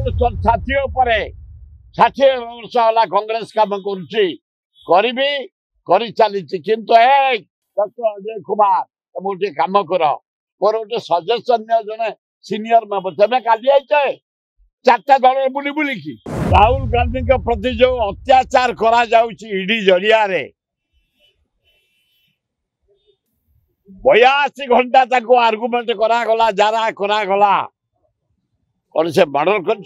ଷାଠିଏ ଉପରେ 60 ବର୍ଷ ହେଲା କଂଗ୍ରେସ କାମ କରୁଛି କରିବି କରି ଚାଲିଛି କିନ୍ତୁ ଡକ୍ଟର ଅଜୟ କୁମାର ତମେ ଗୋଟେ କାମ କର ମୋର ଗୋଟେ ସଜେସନ ନିଅ ଜଣେ ସିନିୟର ମେମ୍ବର ତମେ କାଲି ଆଇଛ 4ଟା ଦଳରେ ବୁଲି ବୁଲିକି ରାହୁଲ ଗାନ୍ଧୀଙ୍କ ପ୍ରତି ଯୋଉ ଅତ୍ୟାଚାର କରାଯାଉଛି ଇଡି ଜରିଆରେ 82 ଘଣ୍ଟା ତାକୁ ଆର୍ଗୁମେଣ୍ଟ କରାଗଲା ଜାରା କରାଗଲା कौन से मर्डर कर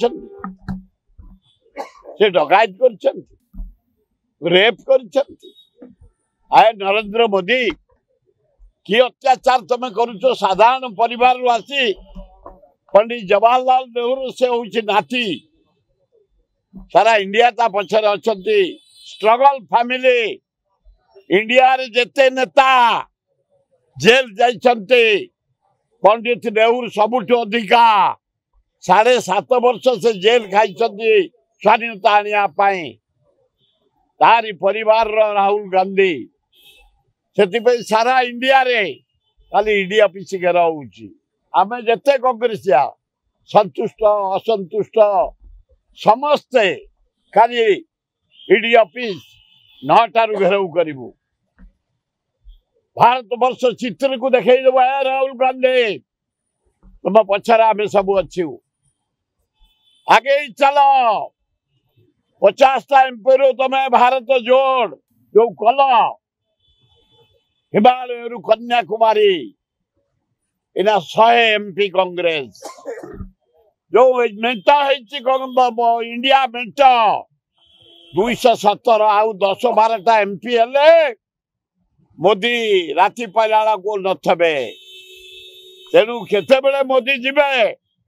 डकायत कर रेप कर आए नरेंद्र मोदी कि अत्याचार तुम करुच साधारण परिवार आसी पंडित जवाहरलाल नेहरू से हूँ नाती सारा इंडिया ता पछरे अच्छी स्ट्रगल फैमिली इंडिया रे जेते नेता जेल जाइछन्ते पंडित नेहरू सबुठ अधिका 7.5 वर्ष से जेल खाई स्वाधीनता आने तारी परिवार राहुल गांधी से सारा इंडिया रे खाली ईडी ऑफिस घेराव आम जिते कांग्रेसिया संतुष्ट असंतुष्ट समस्ते खाली ईडी ऑफिस 9टारू घेराव करूँ भारत वर्ष चित्र को देखो राहुल गांधी तुम पछार आम सब अच्छू आगे चलो 50टा एमपी तुम्हें भारत जोड़ जो कल हिमालय कन्याकुमारी इना 100 एमपी कांग्रेस जो मेंट इंडिया मेंट 217 आउ 10-12टा एमपी हेले मोदी राति पाइला को नथबे तेणु केते बेले मोदी जीवे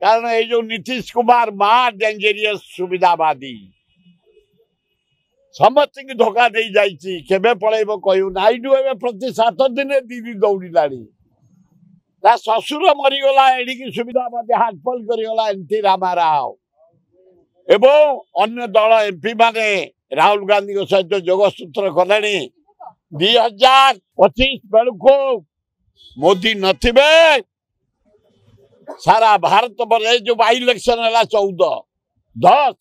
कारण ये जो नीतीश कुमार मां डेंजरियस सुविधावादी समस्त की धोखा दे जाइए केबे पलैब कहू नाइडू ए प्रति 7 दिन दीदी दौड़िला ससुर मरीगला एडिकी सुविधावादी हाटपल करगला एनटी रामाराव एवं अन्य दल एमपी माने राहुल गांधी सहित जोगसूत्र कले 2025 बेलू मोदी नथिबे सारा भारत वर्ष जो बाई इलेक्शन है 14-10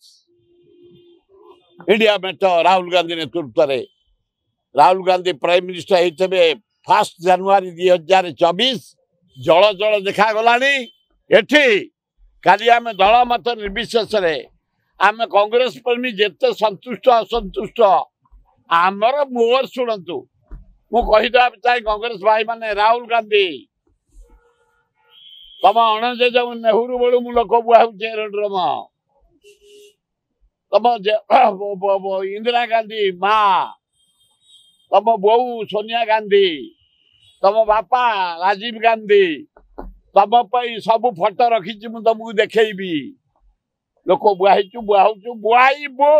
इंडिया में तो राहुल गांधी नेतृत्व में राहुल गांधी प्राइम मिनिस्टर होते 1 जनवरी 2024 जल जल देखा गलानी एठी काली आम दल मत निर्विशेष आम कांग्रेस प्रेमी जिते संतुष्ट असंतुष्ट आमर मुहर शुणु मुझे चाहे कांग्रेस भाई माने राहुल गांधी तम अणजेज नेहरू बड़ू मु लोक बुआम तम इंदिरा गांधी माँ तम बो सोनिया गांधी तम बापा राजीव गांधी तम सब फोटो रखी तुमको देखी लोक बुआईचु बुआचु बुआईबू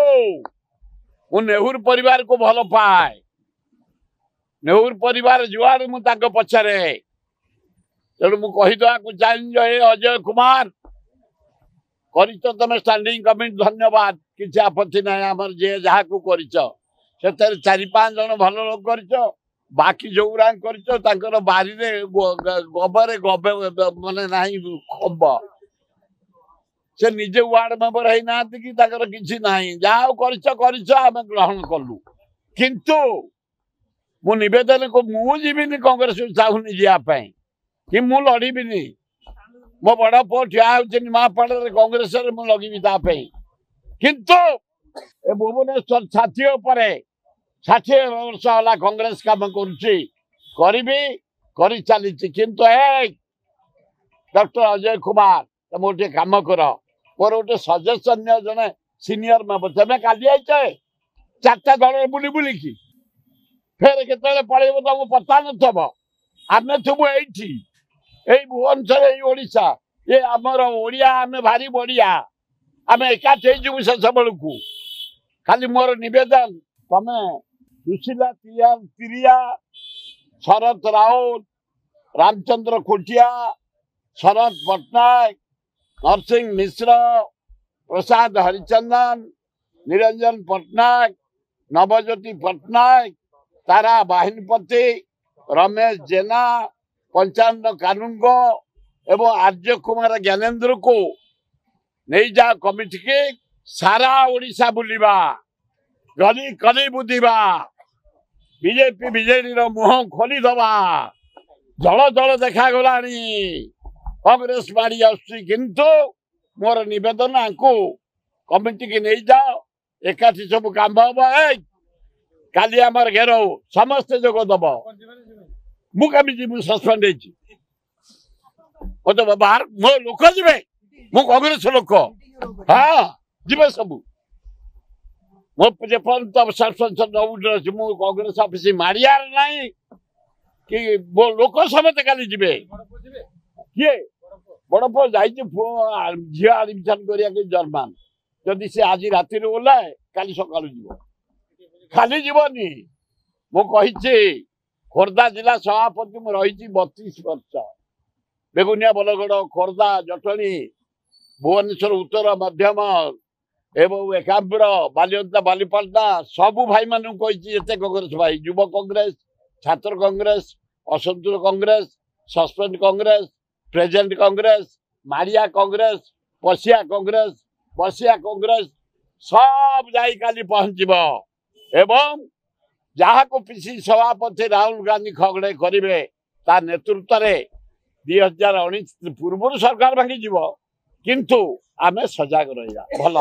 मु नेहरू परिवार को भल पाए नेहरू परिवार जुआड़ मुझे पछरे तेणु मुझे चाहिए अजय कुमार कर तुम स्टैंडिंग कमिटी धन्यवाद किसी आपत्ति ना आम जे जहाँ को कर 4-5 जन भल लोग कर बाकी जो कर बारी गबरे गबे माने ना खब से निजे वार्ड मेंबर है ना कि किसी ना जहाँ कर ग्रहण कलु किंतु मु निवेदन को मुझे कांग्रेस चाहूनी जावाई कि मु लड़बी मो बड़ पु ठिया महापाड़ कांग्रेस लगी किंतु भुवनेश्वर 60 वर्ष है कांग्रेस काम करी चली किंतु डॉक्टर अजय कुमार तुम गोटे कम कर मोर गोटे सजेसन जड़े सीनियर मेंबर तुम काली आइछ 4टा दल बुली बुलिकी फेर केतले पलैब तुमको पता नथब आम थबू ये भुवनेश्वर ओडिशा ये आमर ओडिया आम भारी बढ़िया आम एकाठी शेष बेलू खाली मोर निवेदन तमे सुशीला तिरिया शरद राउत रामचंद्र खोटिया शरद पट्टनायक नरसिंह मिश्र प्रसाद हरिचंदन निरंजन पट्टनायक नवज्योति पट्टनायक तारा बाहिनीपति रमेश जेना पंचानन कानूनगो एवं आर्य कुमार ज्ञानेन्द्र को नहीं जा कमिटी के सारा ओडिशा बुलिबा गली कली बुद्धिबा बीजेपी बीजेडी मुह खोली दबा जल जल देखा गलानी कांग्रेस मारी आसुची किंतु मोर निवेदन आंकु कमिटी की नहीं जाओ एकाठी सब काम हम काली आमर घेर समस्ते जोग दब मुझे जी सस्पेंड मत बाहर मो लोक जी मु कांग्रेस लोक हाँ जी सब सस्पेंशन मु कांग्रेस ऑफिस मारियार नहीं कि मो लोक समस्त काली जी किए बड़ पुओ जा झी आडमिशन करा जर्मान जदि से आज राति ओह्लाए काली सकाल जीव खाली जीवनी मुझे खोर्धा जिला सभापति मु रही 32 वर्ष बेगुनिया बलगड़ खोर्धा जटणी भुवनेश्वर उत्तर मध्यम एवं एकाम्र बालिअंता बालीपाटना सबू भाई मान जिते कांग्रेस भाई युव कांग्रेस छात्र कांग्रेस असंतुल कांग्रेस सस्पेंड कांग्रेस प्रेजेंट कांग्रेस मारिया कांग्रेस पशिया कांग्रेस बसिया कांग्रेस सब जाई काली पहुंचब एवं जहाँ को पीसी सभापति राहुल गांधी खगड़े करेंगे ता नेतृत्व में 2019 पूर्व सरकार भांगी जीव किंतु आमे सजग रहा भल